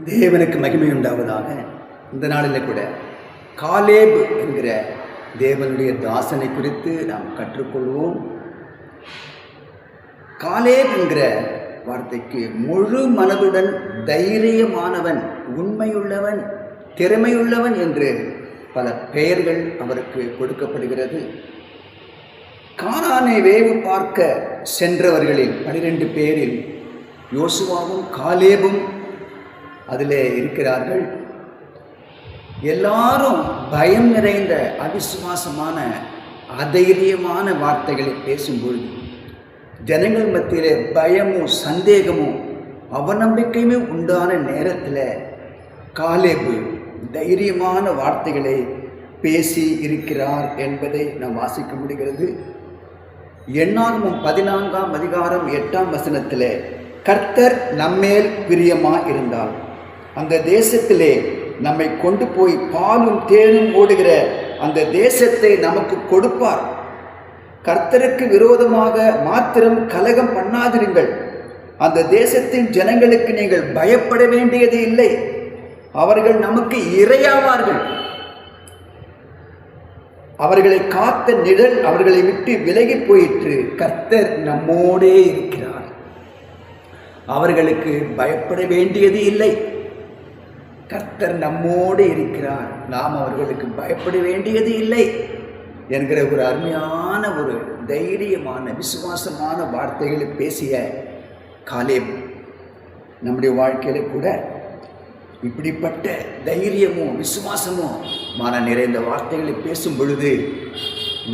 தேவனுக்கு மகிமை உண்டாவதாக. இந்த நாளில் கூட காலேப் என்கிற தேவனுடைய தாசனை குறித்து நாம் கற்றுக்கொள்வோம். காலேப் என்கிற வார்த்தைக்கு முழு மனதுடன் தைரியமானவன், உண்மையுள்ளவன், திறமையுள்ளவன் என்று பல பெயர்கள் அவருக்கு கொடுக்கப்படுகிறது. கானானை வேவு பார்க்க சென்றவர்களில் 12 பேரில் யோசுவாவும் காலேபும் அதிலே இருக்கிறார்கள். எல்லாரும் பயம் நிறைந்த அவிசுவாசமான அதைரியமான வார்த்தைகளை பேசும்பொழுது ஜனங்கள் மத்தியிலே பயமும் சந்தேகமும் அவநம்பிக்கையுமே உண்டான நேரத்தில் காலேபு தைரியமான வார்த்தைகளை பேசி இருக்கிறார் என்பதை நாம் வாசிக்க முடிகிறது. எண்ணாகமம் 14ஆம் அதிகாரம் 8ஆம் வசனத்திலே கர்த்தர் நம்மேல் பிரியமாக இருந்தால் அந்த தேசத்திலே நம்மை கொண்டு போய் பாலும் தேனும் ஓடுகிற அந்த தேசத்தை நமக்கு கொடுப்பார். கர்த்தருக்கு விரோதமாக மாத்திரம் கலகம் பண்ணாதிருங்கள். அந்த தேசத்தின் ஜனங்களுக்கு நீங்கள் பயப்பட வேண்டியது இல்லை. அவர்கள் நமக்கு இரையாவார்கள். அவர்களை காத்த நிழல் அவர்களை விட்டு விலகி போயிற்று. கர்த்தர் நம்மோடே இருக்கிறார். அவர்களுக்கு பயப்பட வேண்டியது இல்லை. கர்த்தர் நம்மோடு இருக்கிறார். நாம் அவர்களுக்கு பயப்பட வேண்டியது இல்லை என்கிற ஒரு அருமையான, ஒரு தைரியமான, விசுவாசமான வார்த்தைகளை பேசிய காலேப் நம்முடைய வாழ்க்கையில கூட இப்படிப்பட்ட தைரியமும் விசுவாசமும் மன நிறைந்த வார்த்தைகளை பேசும் பொழுது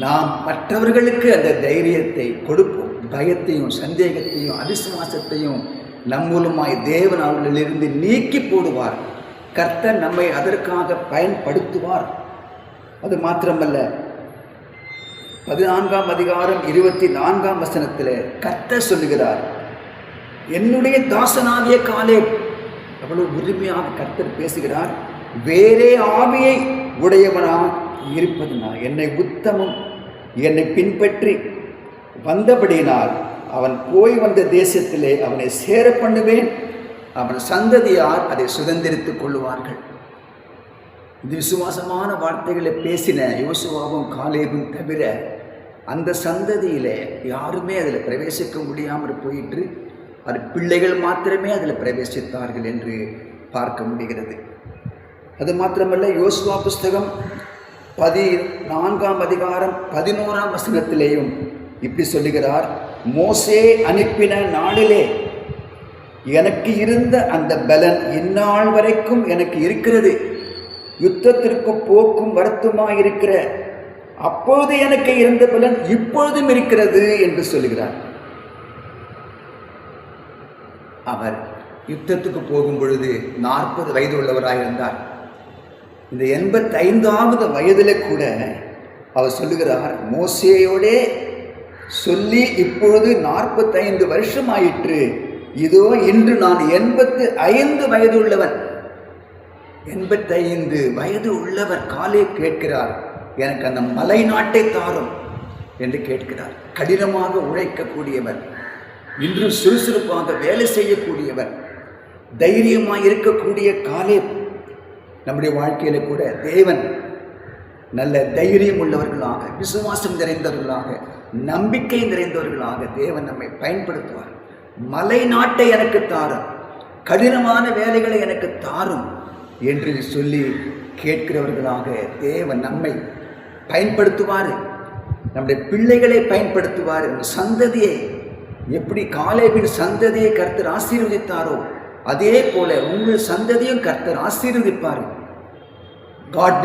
நாம் மற்றவர்களுக்கு அந்த தைரியத்தை கொடுப்போம். பயத்தையும் சந்தேகத்தையும் அவிசுவாசத்தையும் நம் மூலமாய் தேவன் அவர்களிலிருந்து நீக்கி போடுவார். கர்த்தர் நம்மை அதற்காக பயன்படுத்துவார். அது மாத்திரமல்ல, 14ஆம் அதிகாரம் 24ஆம் வசனத்தில் கர்த்தர் சொல்லுகிறார், என்னுடைய தாசனாகிய காலேப், அவ்வளவு உரிமையாக கர்த்தர் பேசுகிறார், வேறே ஆவியை உடையவனாக இருப்பதனால் என்னை உத்தமம் என்னை பின்பற்றி வந்தபடியினால் அவன் போய் வந்த தேசத்திலே அவனை சேர பண்ணுவேன். அவன் சந்ததியார் அதை சுதந்திரித்துக் கொள்ளுவார்கள். இது விசுவாசமான வார்த்தைகளை பேசின யோசுவாவும் காலேபும் தவிர அந்த சந்ததியிலே யாருமே அதில் பிரவேசிக்க முடியாமல் போயிற்று. அது பிள்ளைகள் மாத்திரமே அதில் பிரவேசித்தார்கள் என்று பார்க்க முடிகிறது. அது மாத்திரமல்ல, யோசுவா புஸ்தகம் 14ஆம் அதிகாரம் 11ஆம் வசனத்திலேயும் இப்படி சொல்லுகிறார், மோசே அனுப்பின நாளிலே எனக்கு இருந்த அந்த பலன் இந்நாள் வரைக்கும் எனக்கு இருக்கிறது. யுத்தத்திற்கு போக்கும் வருத்தமாயிருக்கிற அப்போது எனக்கு இருந்த பலன் இப்பொழுதும் இருக்கிறது என்று சொல்லுகிறார். அவர் யுத்தத்துக்கு போகும் பொழுது 40 வயது உள்ளவராக இருந்தார். இந்த 85வது வயதில் கூட அவர் சொல்லுகிறார், மோசேயோடே சொல்லி இப்பொழுது 45 வருஷம் ஆயிற்று. இதோ இன்று நான் 85 வயது உள்ளவன். 85 வயது உள்ளவர் காலேப் கேட்கிறார், எனக்கு அந்த மலை நாட்டை தாரும் என்று கேட்கிறார். கடினமாக உழைக்கக்கூடியவர், இன்று சுறுசுறுப்பாக வேலை செய்யக்கூடியவர், தைரியமாக இருக்கக்கூடிய காலேப் நம்முடைய வாழ்க்கையில கூட தேவன் நல்ல தைரியம் உள்ளவர்களாக, விசுவாசம் நிறைந்தவர்களாக, நம்பிக்கை நிறைந்தவர்களாக தேவன் நம்மை பயன்படுத்துவார். மலை நாட்டை எனக்கு தாரும், கடினமான வேலைகளை எனக்கு தாரும் என்று சொல்லி கேட்கிறவர்களாக தேவன் நம்மை பயன்படுத்துவார். நம்முடைய பிள்ளைகளை பயன்படுத்துவார். சந்ததியை எப்படி காலேபின் சந்ததியை கர்த்தர் ஆசீர்வதித்தாரோ அதே போல உங்கள் சந்ததியும் கர்த்தர் ஆசீர்வதிப்பார். God bless.